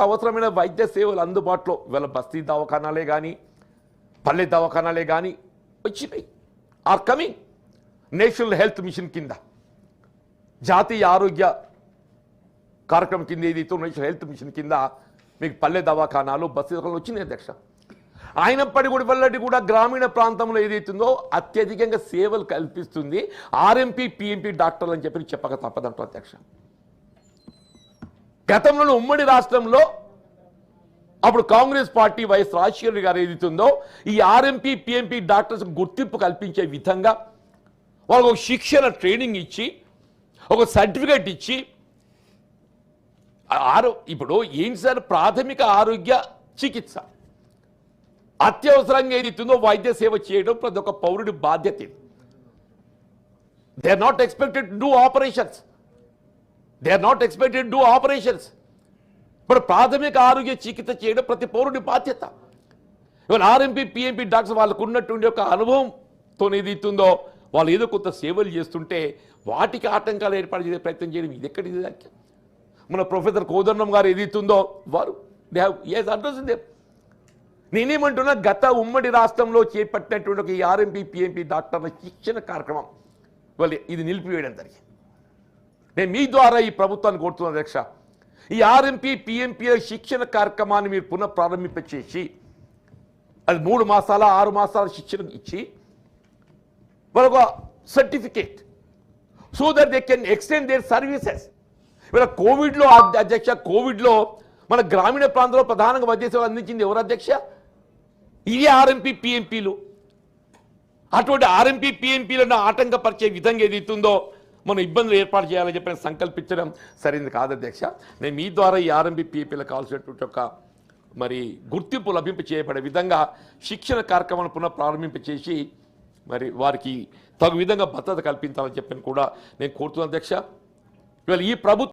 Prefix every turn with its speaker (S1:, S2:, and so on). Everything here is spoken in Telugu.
S1: అవసరమైన వైద్య సేవలు అందుబాటులో ఇవాళ బస్తీ దవాఖానాలే కానీ పల్లె దవాఖానాలే కానీ వచ్చినాయి are coming. National health mission కింద జాతీయ ఆరోగ్య కార్యక్రమం కింద ఏదైతే నేషనల్ హెల్త్ మిషన్ కింద మీకు పల్లె దవాఖానాలు బస్తీ దవాఖానాలు వచ్చినాయి అధ్యక్ష. అయినప్పటికీ కూడా వల్లటి కూడా గ్రామీణ ప్రాంతంలో ఏదైతుందో అత్యధికంగా సేవలు కల్పిస్తుంది ఆర్ఎంపీ పిఎంపీ డాక్టర్లు అని చెప్పి చెప్పక తప్పదంటారు అధ్యక్ష. గతంలో ఉమ్మడి రాష్ట్రంలో అప్పుడు కాంగ్రెస్ పార్టీ వైఎస్ రాజశేఖర్ గారు ఏదైతుందో ఈ ఆర్ఎంపీ పిఎంపీ డాక్టర్స్ గుర్తింపు కల్పించే విధంగా వాళ్ళకు ఒక శిక్షణ ట్రైనింగ్ ఇచ్చి ఒక సర్టిఫికేట్ ఇచ్చి ఇప్పుడు ఏంటి సార్ ప్రాథమిక ఆరోగ్య చికిత్స అత్యవసరంగా ఏదైతుందో వైద్య సేవ చేయడం ప్రతి ఒక్క పౌరుడి బాధ్యత. They are not expected to do operations. ఇప్పుడు ప్రాథమిక ఆరోగ్య చికిత్స చేయడం ప్రతి పౌరుడి బాధ్యత. ఇవాళ ఆర్ఎంపీ పిఎంపీ డాక్టర్స్ వాళ్ళకు ఉన్నటువంటి ఒక అనుభవంతో ఏదైతుందో వాళ్ళు ఏదో కొంత సేవలు చేస్తుంటే వాటికి ఆటంకాలు ఏర్పాటు చేసే ప్రయత్నం చేయడం ఇది ఎక్కడిది? మన ప్రొఫెసర్ కోదండం గారు ఏదైతుందో వారు అడ్రస్ ఉంది. నేనేమంటున్నా గత ఉమ్మడి రాష్ట్రంలో చేపట్టినటువంటి ఒక ఈ ఆర్ఎంపీ పిఎంపీ డాక్టర్ల శిక్షణ కార్యక్రమం వాళ్ళు ఇది నిలిపివేయడం జరిగింది. నేను మీ ద్వారా ఈ ప్రభుత్వాన్ని కోరుతున్న అధ్యక్ష, ఈ ఆర్ఎంపీ పిఎంపీ శిక్షణ కార్యక్రమాన్ని మీరు పునః ప్రారంభింపచేసి అది 3 మాసాల 6 మాసాల శిక్షణ ఇచ్చి వాళ్ళకు certificate so that they can extend their services. ఇవాళ కోవిడ్లో అధ్యక్ష, కోవిడ్లో మన గ్రామీణ ప్రాంతంలో ప్రధానంగా వైద్య సేవలు అందించింది ఎవరు అధ్యక్ష? ఇది ఆర్ఎంపీ పిఎంపీలు. అటువంటి ఆర్ఎంపీ పిఎంపీలను ఆటంకపరిచే విధంగా ఏదైతుందో మనం ఇబ్బందులు ఏర్పాటు చేయాలని చెప్పి సంకల్పించడం సరైనది కాదు అధ్యక్ష. నేను మీ ద్వారా ఈ ఆర్ఎంపీ పిఎంపీలకు కావాల్సినటువంటి ఒక మరి గుర్తింపు లభింప చేయబడే విధంగా శిక్షణ కార్యక్రమాన్ని పునః ప్రారంభింపచేసి మరి వారికి తగు విధంగా భద్రత కల్పించాలని చెప్పని కూడా నేను కోరుతున్నాను అధ్యక్ష. ఇవాళ ఈ ప్రభుత్వం